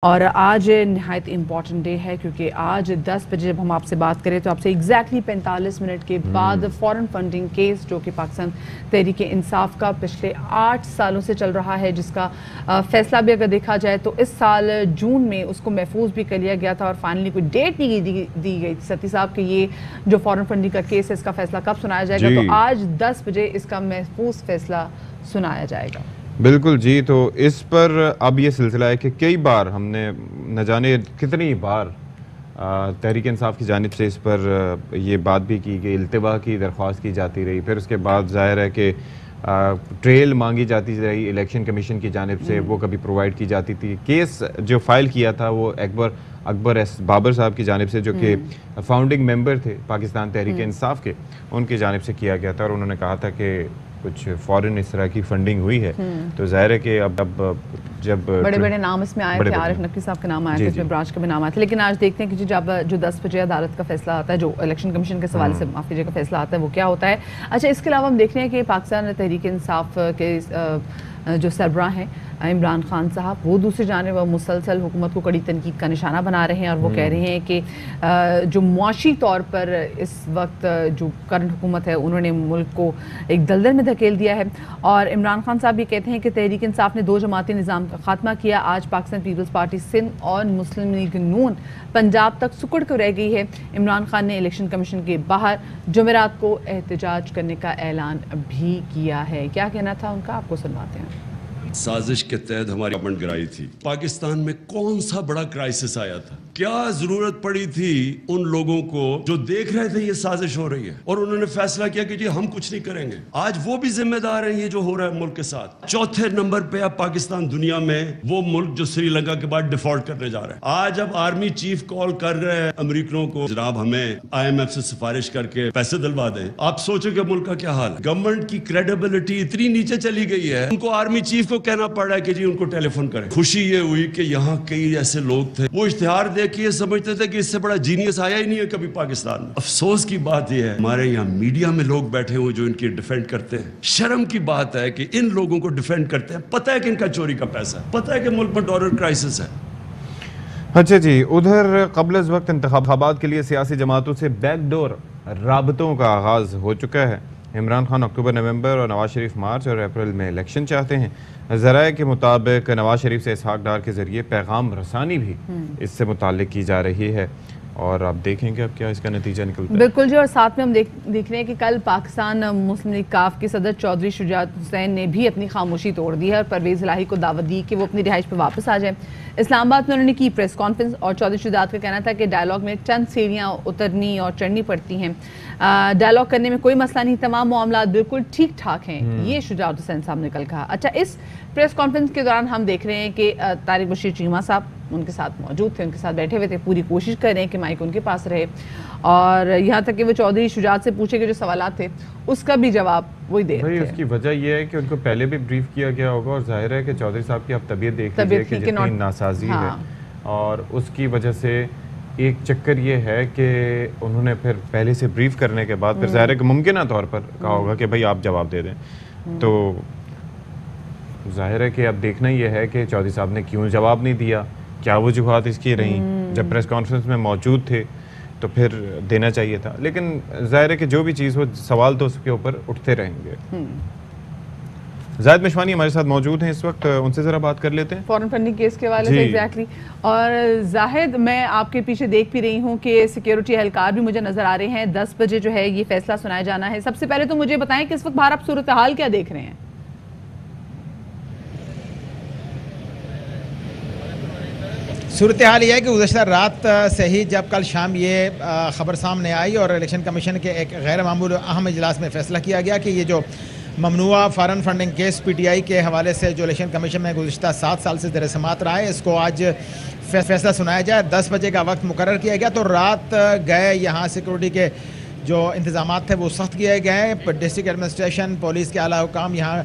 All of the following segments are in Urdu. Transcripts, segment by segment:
اور آج نہایت امپورٹنٹ ڈے ہے کیونکہ آج 10 بجے جب ہم آپ سے بات کریں تو آپ سے ایگزیکٹلی 45 منٹ کے بعد فورن فنڈنگ کیس جو کہ پاکستان تحریک انصاف کا پچھلے 8 سالوں سے چل رہا ہے، جس کا فیصلہ بھی اگر دیکھا جائے تو اس سال جون میں اس کو محفوظ بھی کر لیا گیا تھا اور فائنلی کوئی ڈیٹ نہیں دی گئی تھی ستی صاحب کہ یہ جو فورن فنڈنگ کا کیس ہے اس کا فیصلہ کب سنایا جائے گا۔ تو آج 10 بجے اس کا محفوظ فیصلہ سنایا جائے گا۔ بالکل جی، تو اس پر اب یہ سلسلہ ہے کہ کئی بار ہم نے نہ جانے کتنی بار تحریک انصاف کی جانب سے اس پر یہ بات بھی کی گئی، التوا کی درخواست کی جاتی رہی، پھر اس کے بعد ظاہر ہے کہ ٹریل مانگی جاتی رہی الیکشن کمیشن کی جانب سے، وہ کبھی پرووائڈ کی جاتی تھی۔ کیس جو فائل کیا تھا وہ اکبر ایس بابر صاحب کی جانب سے، جو کہ فاؤنڈنگ ممبر تھے پاکستان تحریک انصاف کے، ان کی جانب سے کیا گیا تھا اور انہوں نے کہا تھا کہ کچھ فورن اس طرح کی فنڈنگ ہوئی ہے۔ تو ظاہر ہے کہ اب جب بڑے نام اس میں آئے تھے، عارف نقوی صاحب کا نام آیا تھا، اس میں برانچ کا بھی نام آیا تھا، لیکن آج دیکھتے ہیں کہ جب جو 10 بجے عدالت کا فیصلہ آتا ہے، جو الیکشن کمیشن کے سوال سے معاف کیجیے کا فیصلہ آتا ہے، وہ کیا ہوتا ہے۔ اچھا، اس کے علاوہ ہم دیکھ رہے ہیں کہ پاکستان تحریک انصاف کے جو سربراہ ہیں عمران خان صاحب، وہ دوسری جانب مسلسل حکومت کو کڑی تنقید کا نشانہ بنا رہے ہیں اور وہ کہہ رہے ہیں کہ جو معاشی طور پر اس وقت جو کرنٹ حکومت ہے انہوں نے ملک کو ایک دلدل میں دھکیل دیا ہے۔ اور عمران خان صاحب یہ کہتے ہیں کہ تحریک انصاف نے 2 جماعتی نظام کا خاتمہ کیا، آج پاکستان پیپلز پارٹی سندھ اور مسلم لیگ نون پنجاب تک سکڑ کر رہ گئی ہے۔ عمران خان نے الیکشن کمیشن کے باہر جمعرات کو احتجاج کرنے کا اعلان بھی کیا ہے۔ کیا کہنا تھا ان کا، آپ کو سنواتے ہیں۔ سازش کے تحت ہماری گورنمنٹ گرائی تھی۔ پاکستان میں کون سا بڑا کرائسس آیا تھا، کیا ضرورت پڑی تھی ان لوگوں کو جو دیکھ رہے تھے یہ سازش ہو رہی ہے اور انہوں نے فیصلہ کیا کہ جی ہم کچھ نہیں کریں گے۔ آج وہ بھی ذمہ دار ہیں یہ جو ہو رہا ہے ملک کے ساتھ۔ 4تھے نمبر پہ اب پاکستان دنیا میں وہ ملک جو سری لنکا کے بعد ڈیفالٹ کرنے جا رہا ہے۔ آج اب آرمی چیف کال کر رہے ہیں امریکنوں کو، جناب ہمیں IMF سے سفارش کر کے پیسے دلوا دیں۔ آپ سوچو کہ ملک کا کیا حال ہے۔ گورنمنٹ کی کریڈیبلٹی اتنی نیچے چلی گئی ہے، ان کو آرمی چیف کو کہنا پڑ رہا ہے کہ جی ان کو ٹیلی فون کریں۔ خوشی یہ ہوئی کہ یہاں کئی ایسے لوگ تھے وہ اشتہار دیکھ کے سمجھتے تھے کہ اس سے بڑا جینیس آیا ہی نہیں ہے کبھی پاکستان میں۔ افسوس کی بات یہ ہے ہمارے یہاں میڈیا میں لوگ بیٹھے ہوئے جو ان کی ڈیفینڈ کرتے ہیں۔ شرم کی بات ہے کہ ان لوگوں کو ڈیفینڈ کرتے ہیں، پتہ ہے کہ ان کا چوری کا پیسہ ہے، پتہ ہے کہ ملک میں ڈالر کرائسس ہے۔ اچھا جی، ادھر قبل از وقت انتخابات کے لیے سیاسی جماعتوں سے بیک ڈور رابطوں کا آغاز ہو چکا ہے۔ عمران خان اکتوبر نومبر اور نواز شریف مارچ اور اپریل میں الیکشن چاہتے ہیں۔ ذرائع کے مطابق نواز شریف سے اسحاق ڈار کے ذریعے پیغام رسانی بھی اس سے متعلق کی جا رہی ہے اور آپ دیکھیں گے اب کیا اس کا نتیجہ نکلتا ہے۔ بالکل جی، اور ساتھ میں ہم دیکھ رہے ہیں کہ کل پاکستان مسلم لیگ کاف کے صدر چودھری شجاعت حسین نے بھی اپنی خاموشی توڑ دی ہے اور پرویز الہی کو دعوت دی کہ وہ اپنی رہائش پہ واپس آ جائیں۔ اسلام آباد میں انہوں نے کی پریس کانفرنس اور چودھری شجاعت کا کہنا تھا کہ ڈائلاگ میں چند سیڑھیاں اترنی اور چڑھنی پڑتی ہیں، ڈائلاگ کرنے میں کوئی مسئلہ نہیں، تمام معاملات بالکل ٹھیک ٹھاک ہیں، یہ شجاعت حسین صاحب نے کل کہا۔ اچھا، اس پریس کانفرنس کے دوران ہم دیکھ رہے ہیں کہ طارق بشیر چیمہ صاحب ان کے ساتھ موجود تھے، ان کے ساتھ بیٹھے ہوئے تھے، پوری کوشش کر رہے ہیں کہ مائک ان کے پاس رہے اور یہاں تک کہ وہ چودھری شجاعت سے پوچھے گئے جو سوالات تھے اس کا بھی جواب وہی دے رہے تھے۔ اس کی وجہ یہ ہے کہ ان کو پہلے بھی بریف کیا گیا ہوگا اور ظاہر ہے کہ چودھری صاحب کی اب طبیعت دیکھ لیجیے کہ جتنی ناسازی ہے اور اس کی وجہ سے ایک چکر یہ ہے کہ انہوں نے پھر پہلے سے بریف کرنے کے بعد پھر ظاہر ہے کہ ممکنہ طور پر کہا ہوگا کہ بھائی آپ جواب دے دیں، تو ظاہر ہے کہ اب دیکھنا یہ ہے کہ چودھری صاحب نے کیوں جواب نہیں دیا، کیا وجوہات اس کی رہیں۔ جب پریس کانفرنس میں موجود تھے تو پھر دینا چاہیے تھا، لیکن ظاہر ہے کہ جو بھی چیز ہو سوال تو اس کے اوپر اٹھتے رہیں گے۔ زاہد مشوانی ہمارے ساتھ موجود ہیں اس وقت، ان سے ذرا بات کر لیتے ہیں فورن فنڈنگ کیس کے حوالے سے۔ ایگزیکٹلی، اور زاہد میں آپ کے پیچھے دیکھ بھی رہی ہوں کہ سیکیورٹی اہلکار بھی مجھے نظر آ رہے ہیں، 10 بجے جو ہے یہ فیصلہ سنایا جانا ہے۔ سب سے پہلے تو مجھے بتائیں کہ اس وقت باہر آپ صورتحال کیا دیکھ رہے ہیں؟ صورتحال یہ ہے کہ گزشتہ رات سے ہی جب کل شام یہ خبر سامنے آئی اور الیکشن کمیشن کے ایک غیر معمول اہم اجلاس میں فیصلہ کیا گیا کہ یہ جو ممنوعہ foreign funding case P T I کے حوالے سے جو الیکشن کمیشن میں گزشتہ 7 سال سے زیر سماعت رہا ہے، اس کو آج فیصلہ سنایا جائے۔ 10 بجے کا وقت مقرر کیا گیا، تو رات گئے یہاں سیکورٹی کے جو انتظامات تھے وہ سخت کیے گئے، ڈسٹرکٹ ایڈمنسٹریشن پولیس کے اعلیٰ حکام یہاں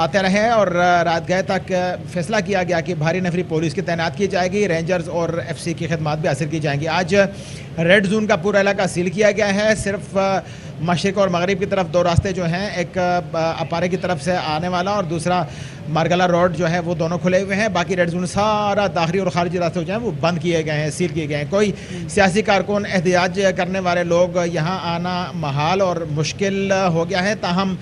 آتے رہے اور رات گئے تک فیصلہ کیا گیا کہ بھاری نفری پولیس کی تعینات کی جائے گی، رینجرز اور ایف سی کی خدمات بھی حاصل کی جائیں گی۔ آج ریڈ زون کا پورا علاقہ سیل کیا گیا ہے، صرف مشرق اور مغرب کی طرف 2 راستے جو ہیں، ایک اپارے کی طرف سے آنے والا اور دوسرا مارگلا روڈ جو ہے وہ دونوں کھلے ہوئے ہیں. باقی ریڈ زون سارا داخلی اور خارجی راستے جو ہیں وہ بند کیے گئے ہیں, سیل کیے گئے ہیں. کوئی سیاسی کارکن, احتجاج کرنے والے لوگ یہاں آنا محال اور مشکل ہو گیا ہے. تاہم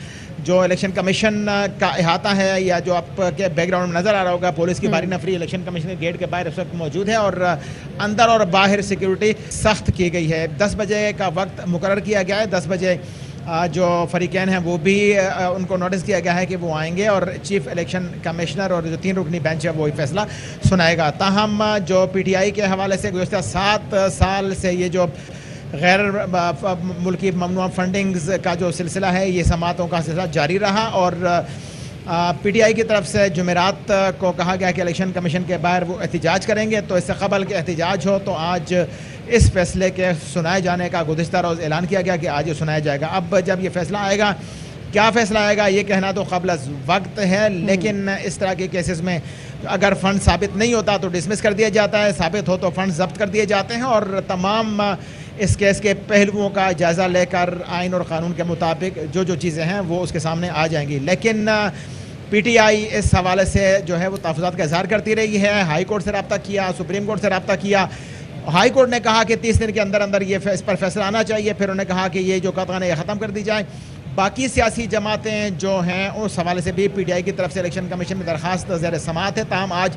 جو الیکشن کمیشن کا احاطہ ہے یا جو آپ کے بیک گراؤنڈ میں نظر آ رہا ہوگا, پولیس کی باری نفری الیکشن کمیشن کے گیٹ کے باہر اس وقت موجود ہے اور اندر اور باہر سیکیورٹی سخت کی گئی ہے. 10 بجے کا وقت مقرر کیا گیا ہے. 10 بجے جو فریقین ہیں وہ بھی ان کو نوٹس کیا گیا ہے کہ وہ آئیں گے اور چیف الیکشن کمشنر اور جو 3 رکنی بینچ ہے وہی فیصلہ سنائے گا. تاہم جو پی ٹی آئی کے حوالے سے گزشتہ 7 سال سے یہ جو غیر ملکی ممنوع فنڈنگز کا جو سلسلہ ہے, یہ سماعتوں کا سلسلہ جاری رہا اور پی ٹی آئی کی طرف سے جمعرات کو کہا گیا کہ الیکشن کمیشن کے باہر وہ احتجاج کریں گے. تو اس سے قبل کہ احتجاج ہو تو آج اس فیصلے کے سنائے جانے کا گزشتہ روز اعلان کیا گیا کہ آج یہ سنایا جائے گا. اب جب یہ فیصلہ آئے گا, کیا فیصلہ آئے گا یہ کہنا تو قبل از وقت ہے, لیکن اس طرح کے کیسز میں اگر فنڈ ثابت نہیں ہوتا تو ڈسمس کر دیا جاتا ہے, ثابت ہو تو فنڈ ضبط کر دیے جاتے ہیں اور تمام اس کیس کے پہلوؤں کا جائزہ لے کر آئین اور قانون کے مطابق جو چیزیں ہیں وہ اس کے سامنے آ جائیں گی. لیکن پی ٹی آئی اس حوالے سے جو ہے وہ تحفظات کا اظہار کرتی رہی ہے. ہائی کورٹ سے رابطہ کیا, سپریم کورٹ سے رابطہ کیا. ہائی کورٹ نے کہا کہ 30 دن کے اندر یہ اس پر فیصلہ آنا چاہیے. پھر انہوں نے کہا کہ یہ جو قطعاً یہ ختم کر دی جائے. باقی سیاسی جماعتیں جو ہیں اس حوالے سے بھی پی ٹی آئی کی طرف سے الیکشن کمیشن میں درخواست زیر سماعت ہے. تاہم آج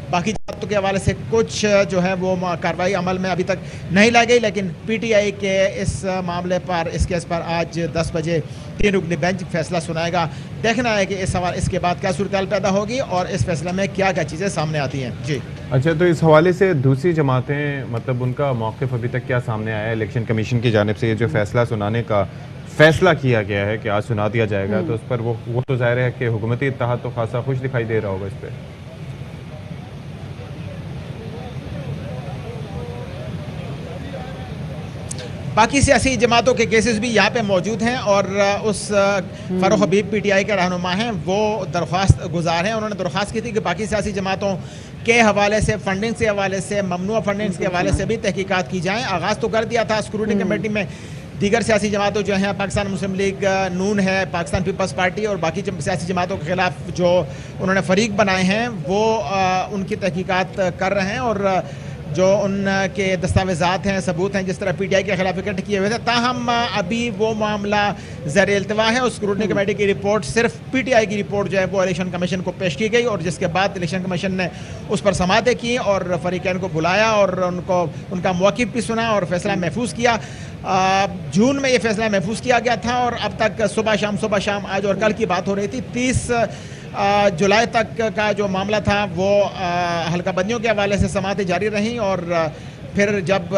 باقی جماعتوں کے حوالے سے کچھ جو ہے وہ کارروائی عمل میں ابھی تک نہیں لائی گئی, لیکن پی ٹی آئی کے اس معاملے پر, اس کیس پر آج 10 بجے 3 رکنی بینچ فیصلہ سنائے گا. دیکھنا ہے کہ اس کے بعد کیا صورتحال پیدا ہوگی اور اس فیصلے میں کیا چیزیں سامنے آتی ہیں. جی اچھا, تو اس حوالے سے دوسری جماعتیں, مطلب ان کا موقف ابھی تک کیا سامنے آیا ہے؟ الیکشن کمیشن کی جانب سے یہ جو فیصلہ سنانے کا فیصلہ کیا گیا ہے کہ آج سنا دیا جائے گا, تو اس پر وہ تو ظاہر ہے کہ حکومتی اتحاد تو خاصا خوش دکھائی دے رہا ہوگا اس پہ. باقی سیاسی جماعتوں کے کیسز بھی یہاں پہ موجود ہیں اور اس فاروق حبیب پی ٹی آئی کے رہنما ہیں, وہ درخواست گزار ہیں. انہوں نے درخواست کی تھی کہ باقی سیاسی جماعتوں کے حوالے سے, فنڈنگ کے حوالے سے, ممنوع فنڈنگ کے حوالے سے بھی تحقیقات کی جائیں. آغاز تو کر دیا تھا اسکروٹنی کمیٹی میں. دیگر سیاسی جماعتوں جو ہیں, پاکستان مسلم لیگ نون ہے, پاکستان پیپلز پارٹی اور باقی سیاسی جماعتوں کے خلاف جو انہوں نے فریق بنائے ہیں وہ ان کی تحقیقات کر رہے ہیں اور جو ان کے دستاویزات ہیں, ثبوت ہیں, جس طرح پی ٹی آئی کے خلاف اکٹھے کیے ہوئے تھے. تاہم ابھی وہ معاملہ زیر التوا ہے. اور اسکروٹنی کمیٹی کی رپورٹ, صرف پی ٹی آئی کی رپورٹ جو ہے وہ الیکشن کمیشن کو پیش کی گئی اور جس کے بعد الیکشن کمیشن نے اس پر سماعتیں کی اور فریقین کو بلایا اور ان کا موقف بھی سنا اور فیصلہ محفوظ کیا. جون میں یہ فیصلہ محفوظ کیا گیا تھا اور اب تک صبح شام آج اور کل کی بات ہو رہی تھی. 30 جولائی تک کا جو معاملہ تھا وہ حلقہ بندیوں کے حوالے سے سماعتیں جاری رہیں اور پھر جب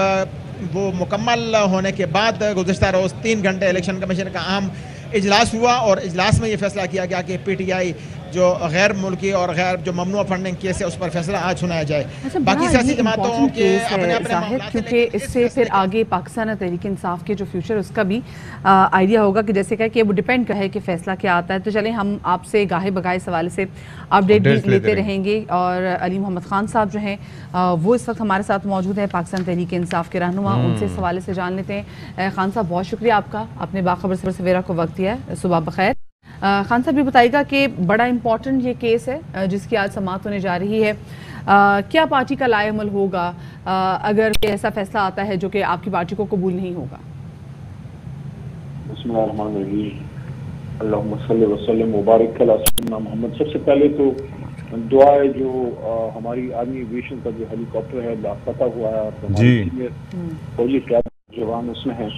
وہ مکمل ہونے کے بعد گزشتہ روز 3 گھنٹے الیکشن کمیشن کا اہم اجلاس ہوا اور اجلاس میں یہ فیصلہ کیا گیا کہ پی ٹی آئی جو غیر ملکی اور غیر جو ممنوع فنڈنگ کیس ہے اس پر فیصلہ آج سنایا جائے. باقی سیاسی جماعتوں کے اپنے معاملات, کیونکہ اس سے پھر آگے پاکستان تحریک انصاف کے جو فیوچر اس کا بھی آئیڈیا ہوگا کہ جیسے کہ وہ ڈیپینڈ کرے کہ فیصلہ کیا آتا ہے. تو چلیں ہم آپ سے گاہے بگاہے اس حوالے سے اپڈیٹ بھی لیتے رہیں گے. اور علی محمد خان صاحب جو ہیں وہ اس وقت ہمارے ساتھ موجود ہیں, پاکستان تحریک انصاف کے رہنما, ان سے اس حوالے سے جان لیتے ہیں. خان صاحب بہت شکریہ آپ کا, اپنے باخبر سویرا کو وقت دیا ہے. صبح بخیر. خان صاحب یہ بتائیے گا کہ بڑا امپورٹنٹ یہ کیس ہے جس کی آج سماعت ہونے جا رہی ہے, کیا پارٹی کا لائے عمل ہوگا اگر ایسا فیصلہ آتا ہے جو کہ آپ کی پارٹی کو قبول نہیں ہوگا؟ بسم اللہ الرحمن الرحیم, اللہم صلی وسلم مبارک علی سیدنا محمد. سب سے پہلے تو دعا ہے جو ہماری آرمی ایویشن کا جو ہیلی کاپٹر ہے لاپتہ ہوا ہے اور فوجی قیادت جوان اس میں ہیں,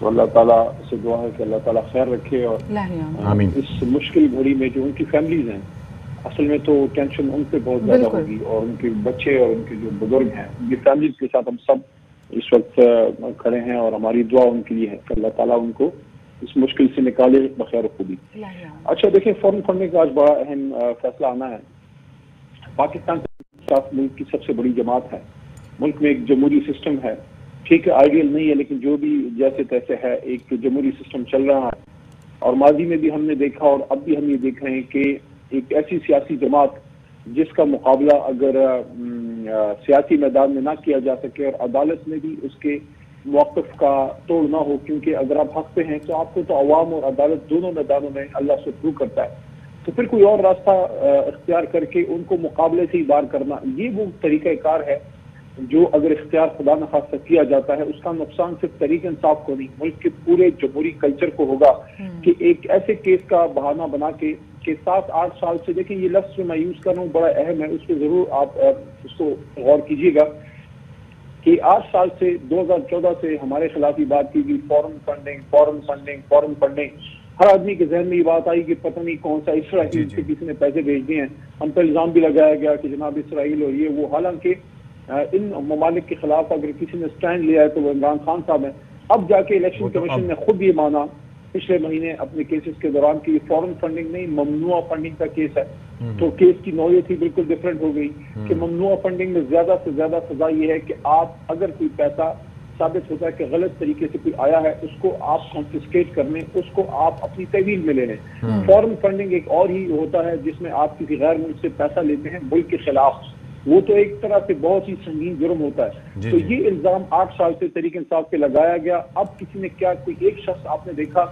تو اللہ تعالیٰ سے دعا ہے کہ اللہ تعالیٰ خیر رکھے اور اس مشکل گھڑی میں جو ان کی فیملیز ہیں, اصل میں تو ٹینشن ان پہ بہت زیادہ ہوگی اور ان کے بچے اور ان کے جو بزرگ ہیں ان کی فیملیز کے ساتھ ہم سب اس وقت کھڑے ہیں اور ہماری دعا ان کے لیے ہے کہ اللہ تعالیٰ ان کو اس مشکل سے نکالے بخیر خوبی. اچھا دیکھیں, فورن فنڈنگ کا آج بڑا اہم فیصلہ آنا ہے. پاکستان ملک کی سب سے بڑی جماعت ہے, ملک میں ایک جمہوری سسٹم ہے, ٹھیک ہے آئیڈیل نہیں ہے لیکن جو بھی جیسے تیسے ہے ایک جمہوری سسٹم چل رہا ہے. اور ماضی میں بھی ہم نے دیکھا اور اب بھی ہم یہ دیکھ رہے ہیں کہ ایک ایسی سیاسی جماعت جس کا مقابلہ اگر سیاسی میدان میں نہ کیا جا سکے اور عدالت میں بھی اس کے موقف کا توڑ نہ ہو, کیونکہ اگر آپ حق پہ ہیں تو آپ کو تو عوام اور عدالت دونوں میدانوں میں اللہ سے پروو کرتا ہے تو پھر کوئی اور راستہ اختیار کر کے ان کو مقابلے سے ہی بار کرنا، یہ وہ طریقہ کار ہے جو اگر اختیار خدا نخواستہ کیا جاتا ہے، اس کا نقصان صرف تحریک انصاف کو نہیں، ملک کے پورے جمہوری کلچر کو ہوگا کہ ایک ایسے کیس کا بہانہ بنا کے کہ 7-8 سال سے، دیکھیں یہ لفظ جو میں یوز کر رہا ہوں بڑا اہم ہے، اس پہ ضرور آپ اس کو غور کیجیے گا کہ 8 سال سے 2014 سے ہمارے خلاف یہ بات کی گئی فورن فنڈنگ، ہر آدمی کے ذہن میں یہ بات آئی کہ پتہ نہیں کون سا اسرائیل سے کسی نے پیسے بھیج دیے ہیں، ہم پہ الزام بھی لگایا گیا کہ جناب اسرائیل اور یہ وہ، حالانکہ ان ممالک کے خلاف اگر کسی نے سٹینڈ لیا ہے تو وہ عمران خان صاحب ہیں۔ اب جا کے الیکشن کمیشن نے خود یہ مانا پچھلے مہینے اپنے کیسز کے دوران کہ یہ فورن فنڈنگ نہیں، ممنوع فنڈنگ کا کیس ہے، تو کیس کی نوعیت ہی بالکل ڈفرینٹ ہو گئی کہ ممنوع فنڈنگ میں زیادہ سے زیادہ سزا یہ ہے کہ آپ اگر کوئی پیسہ ثابت ہوتا ہے کہ غلط طریقے سے کوئی آیا ہے، اس کو آپ کانفسکیٹ کر لیں، اس کو آپ اپنی تحویل میں لے لیں۔ فورن فنڈنگ ایک اور ہی ہوتا ہے جس میں آپ کسی غیر ملک سے پیسہ لیتے ہیں ملک کے خلاف، وہ تو ایک طرح سے بہت ہی سنگین جرم ہوتا ہے۔ تو یہ الزام 8 سال سے تحریک انصاف پہ لگایا گیا، اب کسی نے کیا، کوئی ایک شخص آپ نے دیکھا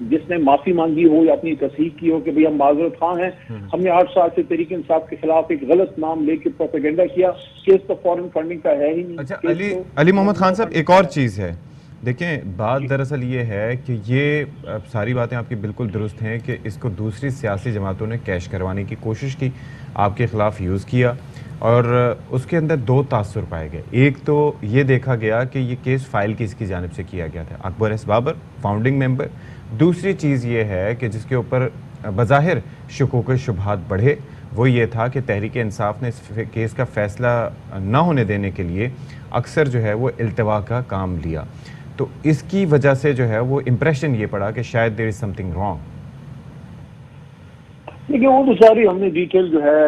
جس نے معافی مانگی ہو یا اپنی تصحیح کی ہو کہ بھئی ہم معذرت خواہ ہیں، ہم نے 8 سال سے تحریک انصاف کے خلاف ایک غلط نام لے کے پروپیگنڈا کیا، کیس تو فورن فنڈنگ کا ہے ہی نہیں۔ اچھا علی محمد خان صاحب، ایک اور چیز ہے، دیکھیں بات دراصل یہ ہے کہ یہ ساری باتیں آپ کی بالکل درست ہیں کہ اس کو دوسری سیاسی جماعتوں نے کیش کروانے کی کوشش کی، آپ کے خلاف یوز کیا، اور اس کے اندر 2 تاثر پائے گئے۔ ایک تو یہ دیکھا گیا کہ یہ کیس فائل کس کی جانب سے کیا گیا تھا، اکبر ایس بابر فاؤنڈنگ ممبر۔ دوسری چیز یہ ہے کہ جس کے اوپر بظاہر شکوک و شبہات بڑھے، وہ یہ تھا کہ تحریک انصاف نے اس کیس کا فیصلہ نہ ہونے دینے کے لیے اکثر جو ہے وہ التوا کا کام لیا، تو اس کی وجہ سے جو ہے وہ امپریشن یہ پڑا کہ شاید دیر از سم تھنگ رانگ۔ لیکن وہ تو ساری ہم نے ڈیٹیل جو ہے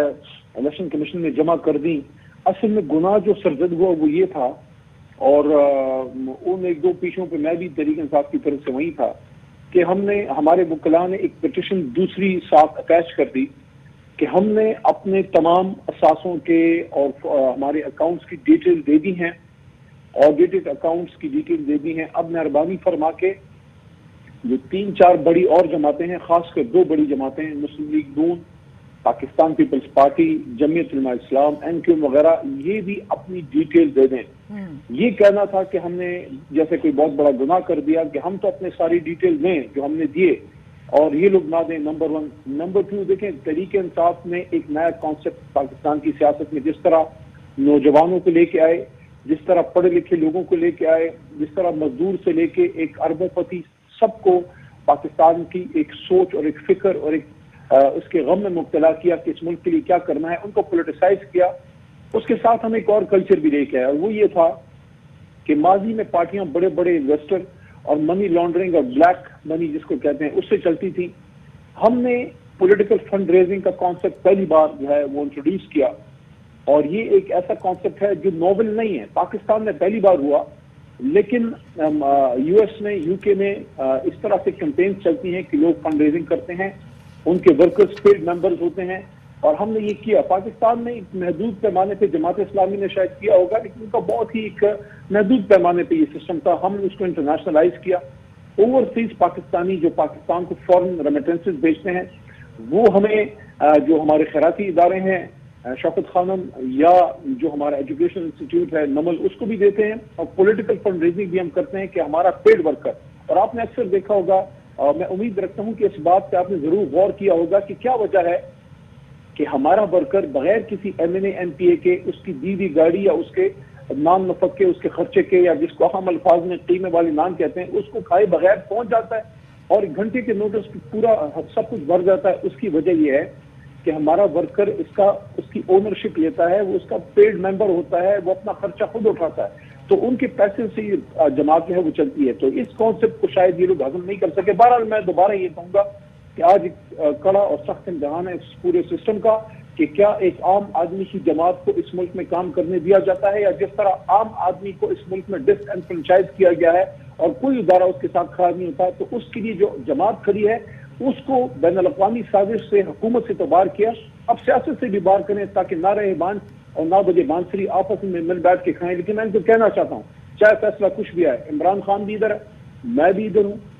الیکشن کمیشن نے جمع کر دی۔ اصل میں گناہ جو سرزد ہوا وہ یہ تھا، اور ان 1-2 پیشوں پہ میں بھی تحریک انصاف کی طرف سے وہیں تھا کہ ہم نے، ہمارے وکلاء نے ایک پٹیشن دوسری ساتھ اٹیچ کر دی کہ ہم نے اپنے تمام اثاثوں کے اور ہمارے اکاؤنٹس کی ڈیٹیل دے دی ہیں، آڈیٹڈ اکاؤنٹس کی ڈیٹیل دے دی ہیں۔ اب مہربانی فرما کے جو 3-4 بڑی اور جماعتیں ہیں، خاص کر 2 بڑی جماعتیں ہیں، مسلم لیگ نون، پاکستان پیپلز پارٹی، جمعیت علماء اسلام، NQM وغیرہ، یہ بھی اپنی ڈیٹیل دے دیں۔ یہ کہنا تھا کہ ہم نے جیسے کوئی بہت بڑا گناہ کر دیا کہ ہم تو اپنے ساری ڈیٹیل دیں جو ہم نے دیے اور یہ لوگ نہ دیں، نمبر 1۔ نمبر 2، دیکھیں تحریک انصاف میں ایک نیا کانسیپٹ پاکستان کی سیاست میں جس طرح نوجوانوں کو لے کے آئے، جس طرح پڑھے لکھے لوگوں کو لے کے آئے، جس طرح مزدور سے لے کے ایک اربوں پتی سب کو پاکستان کی ایک سوچ اور ایک فکر اور ایک اس کے غم میں مبتلا کیا کہ اس ملک کے لیے کیا کرنا ہے، ان کو پولیٹیسائز کیا۔ اس کے ساتھ ہم ایک اور کلچر بھی لے کے آئے، اور وہ یہ تھا کہ ماضی میں پارٹیاں بڑے بڑے انویسٹر اور منی لانڈرنگ اور بلیک منی جس کو کہتے ہیں اس سے چلتی تھی۔ ہم نے پولیٹیکل فنڈ ریزنگ کا کانسیپٹ پہلی بار جو ہے وہ انٹروڈیوس کیا، اور یہ ایک ایسا کانسیپٹ ہے جو نوول نہیں ہے، پاکستان میں پہلی بار ہوا، لیکن US میں، UK میں اس طرح سے کیمپینز چلتی ہیں کہ لوگ فنڈ ریزنگ کرتے ہیں، ان کے ورکرز پیڈ ممبرز ہوتے ہیں، اور ہم نے یہ کیا۔ پاکستان میں ایک محدود پیمانے پہ جماعت اسلامی نے شاید کیا ہوگا، لیکن ان کا بہت ہی ایک محدود پیمانے پہ یہ سسٹم تھا، ہم نے اس کو انٹرنیشنلائز کیا۔ اوورسیز پاکستانی جو پاکستان کو فورن ریمیٹنسز بیچتے ہیں، وہ ہمیں جو ہمارے خیراتی ادارے ہیں، شوکت خانم، یا جو ہمارا ایجوکیشن انسٹیٹیوٹ ہے نمل، اس کو بھی دیتے ہیں، اور پولیٹیکل فنڈ ریزنگ بھی ہم کرتے ہیں کہ ہمارا پیڈ ورکر۔ اور آپ نے اکثر دیکھا ہوگا، اور میں امید رکھتا ہوں کہ اس بات پہ آپ نے ضرور غور کیا ہوگا کہ کیا وجہ ہے کہ ہمارا ورکر بغیر کسی MNA MPA کے اس کی دی ہوئی گاڑی یا اس کے نان نفق کے، اس کے خرچے کے، یا جس کو ہم الفاظ میں قیمے والی نان کہتے ہیں، اس کو کھائے بغیر پہنچ جاتا ہے اور 1 گھنٹے کے نوٹس پورا سب کچھ بھر جاتا ہے۔ اس کی وجہ یہ ہے کہ ہمارا ورکر اس کی اونرشپ لیتا ہے، وہ اس کا پیڈ ممبر ہوتا ہے، وہ اپنا خرچہ خود اٹھاتا ہے، تو ان کے پیسے سے جماعت جو ہے وہ چلتی ہے۔ تو اس کانسیپٹ کو شاید یہ لوگ ہضم نہیں کر سکے۔ بہرحال میں دوبارہ یہ کہوں گا کہ آج کڑا اور سخت امتحان ہے اس پورے سسٹم کا کہ کیا ایک عام آدمی کی جماعت کو اس ملک میں کام کرنے دیا جاتا ہے، یا جس طرح عام آدمی کو اس ملک میں ڈس انفرنچائز کیا گیا ہے اور کوئی ادارہ اس کے ساتھ کھڑا نہیں ہوتا، تو اس کے لیے جو جماعت کھڑی ہے اس کو بین الاقوامی سازش سے حکومت سے تو بار کیا، اب سیاست سے بھی بار کریں تاکہ نہ رہے بانس اور نہ بجے بانسری، آپس میں مل بیٹھ کے کھائیں۔ لیکن میں ان کو کہنا چاہتا ہوں، چاہے فیصلہ کچھ بھی آئے، عمران خان بھی ادھر ہے، میں بھی ادھر ہوں،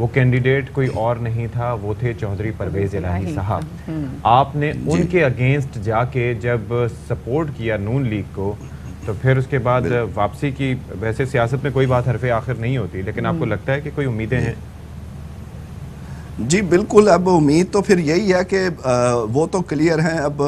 وہ کینڈیڈیٹ کوئی اور نہیں تھا, وہ تھے چودھری پرویز الہی صاحب. آپ نے ان کے اگینسٹ جا کے جب سپورٹ کیا نون لیگ کو, تو پھر اس کے بعد واپسی کی, ویسے سیاست میں کوئی بات حرف آخر نہیں ہوتی, لیکن آپ کو لگتا ہے کہ کوئی امیدیں ہیں؟ جی بالکل, اب امید تو پھر یہی ہے کہ وہ تو کلیئر ہیں, اب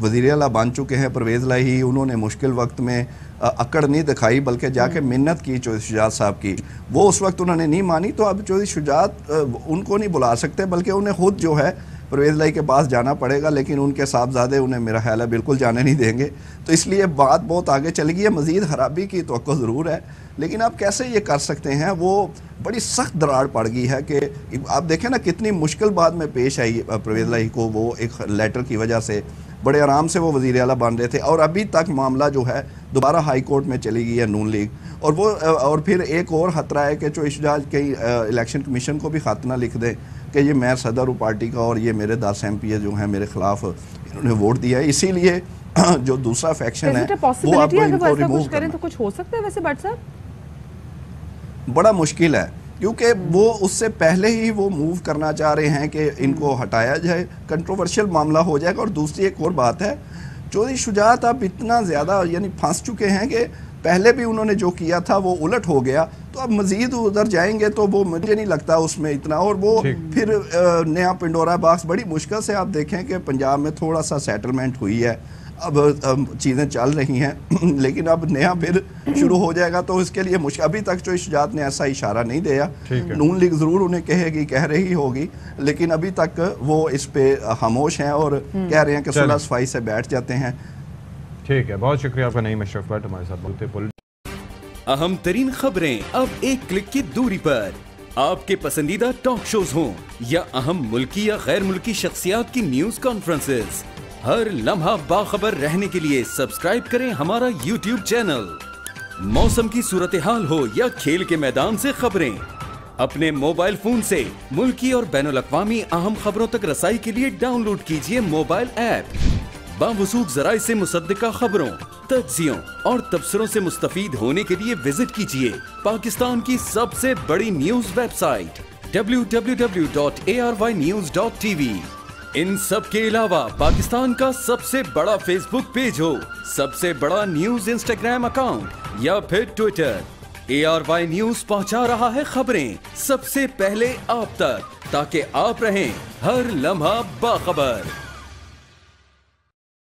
وزیر اعلیٰ بن چکے ہیں پرویز الہی, انہوں نے مشکل وقت میں اکڑ نہیں دکھائی بلکہ جا کے منت کی چودھری شجاعت صاحب کی, وہ اس وقت انہوں نے نہیں مانی, تو اب چودھری شجاعت ان کو نہیں بلا سکتے بلکہ انہیں خود جو ہے پرویز الہی کے پاس جانا پڑے گا, لیکن ان کے صاحبزادے انہیں میرا خیال ہے بالکل جانے نہیں دیں گے, تو اس لیے بات بہت آگے چل گئی ہے. مزید خرابی کی توقع ضرور ہے, لیکن آپ کیسے یہ کر سکتے ہیں, وہ بڑی سخت دراڑ پڑ گئی ہے کہ آپ دیکھیں نا کتنی مشکل بعد میں پیش آئی پرویز الہی کو, وہ ایک لیٹر کی وجہ سے بڑے آرام سے وہ وزیر اعلیٰ بن رہے تھے, اور ابھی تک معاملہ جو ہے دوبارہ ہائی کورٹ میں چلی گئی ہے نون لیگ, اور پھر ایک اور خطرہ ہے کہ چودھری شجاعت کہیں الیکشن کمیشن کو بھی خط نہ لکھ دیں کہ یہ میں صدر ہوں پارٹی کا اور یہ میرے 10 MP جو ہیں میرے خلاف انہوں نے ووٹ دیا ہے, اسی لیے جو دوسرا فیکشن ہے وہ آپ ان کو ریموو کرنا تو کچھ ہو سکتا ہے ویسے بٹ صاحب؟ بڑا مشکل ہے, کیونکہ وہ اس سے پہلے ہی وہ موو کرنا چاہ رہے ہیں کہ ان کو ہٹایا جائے, کنٹروورشل معاملہ ہو جائے گا. اور دوسری ایک اور بات ہے, چودھری شجاعت اب اتنا زیادہ یعنی پھنس چکے ہیں کہ پہلے بھی انہوں نے جو کیا تھا وہ الٹ ہو گیا, تو اب مزید ادھر جائیں گے تو وہ مجھے نہیں لگتا اس میں اتنا, اور وہ پھر نیا پنڈورا باکس بڑی مشکل سے آپ دیکھیں کہ پنجاب میں تھوڑا سا سیٹلمنٹ ہوئی ہے, اب چیزیں چل رہی ہیں, لیکن اب نیا پھر شروع ہو جائے گا, تو اس کے لیے مشکل. ابھی تک چودھری شجاعت نے ایسا اشارہ نہیں دیا, نون لیگ ضرور انہیں کہہ رہی ہوگی, لیکن ابھی تک وہ اس پہ خاموش ہیں اور کہہ رہے ہیں کہ صلح صفائی سے بیٹھ جاتے ہیں. ٹھیک ہے, بہت شکریہ آپ کا نعیم اشرف بٹ ہمارے ساتھ بولتے. اہم ترین خبریں اب ایک کلک کی دوری پر, آپ کے پسندیدہ ٹاک شوز ہوں یا اہم ملکی یا غیر ملکی شخصیات کی نیوز کانفرنسز, ہر لمحہ باخبر رہنے کے لیے سبسکرائب کریں ہمارا YouTube چینل. موسم کی صورتحال ہو یا کھیل کے میدان سے خبریں, اپنے موبائل فون سے ملکی اور بین الاقوامی اہم خبروں تک رسائی کے لیے ڈاؤن لوڈ کیجئے موبائل ایپ. باوثوق ذرائع سے مصدقہ خبروں, تجزیوں اور تبصروں سے مستفید ہونے کے لیے وزٹ کیجئے پاکستان کی سب سے بڑی نیوز ویب سائٹ www.arYnews.tv. ان سب کے علاوہ پاکستان کا سب سے بڑا فیس بک پیج ہو, سب سے بڑا نیوز انسٹاگرام اکاؤنٹ یا پھر ٹویٹر, ARY نیوز پہنچا رہا ہے خبریں سب سے پہلے آپ تک, تاکہ آپ رہیں ہر لمحہ باخبر.